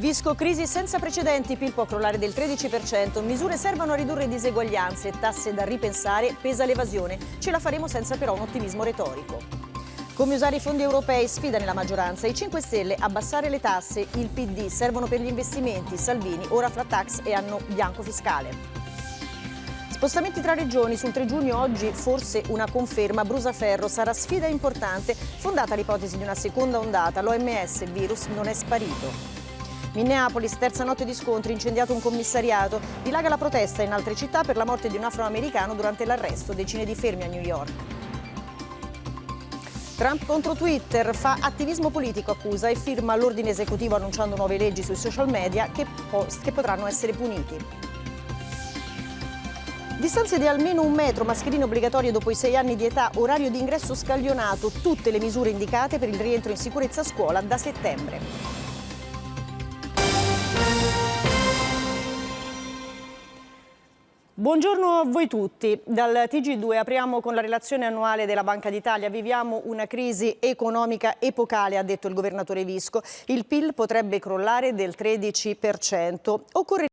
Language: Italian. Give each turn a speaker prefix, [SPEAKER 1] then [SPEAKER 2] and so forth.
[SPEAKER 1] Visco, crisi senza precedenti, PIL può crollare del 13%, misure servono a ridurre diseguaglianze, tasse da ripensare, pesa l'evasione. Ce la faremo senza però un ottimismo retorico. Come usare i fondi europei, sfida nella maggioranza, i 5 Stelle, abbassare le tasse, il PD, servono per gli investimenti, Salvini, ora flat tax e anno bianco fiscale. Spostamenti tra regioni, sul 3 giugno oggi forse una conferma, Brusaferro sarà sfida importante, fondata l'ipotesi di una seconda ondata, l'OMS, il virus non è sparito. Minneapolis, terza notte di scontri, incendiato un commissariato, dilaga la protesta in altre città per la morte di un afroamericano durante l'arresto, decine di fermi a New York. Trump contro Twitter, fa attivismo politico, accusa e firma l'ordine esecutivo annunciando nuove leggi sui social media che potranno essere puniti. Distanze di almeno 1 metro, mascherine obbligatorie dopo i 6 anni di età, orario di ingresso scaglionato, tutte le misure indicate per il rientro in sicurezza a scuola da settembre. Buongiorno a voi tutti. Dal TG2 apriamo con la relazione annuale della Banca d'Italia. Viviamo una crisi economica epocale, ha detto il governatore Visco. Il PIL potrebbe crollare del 13%. Occorre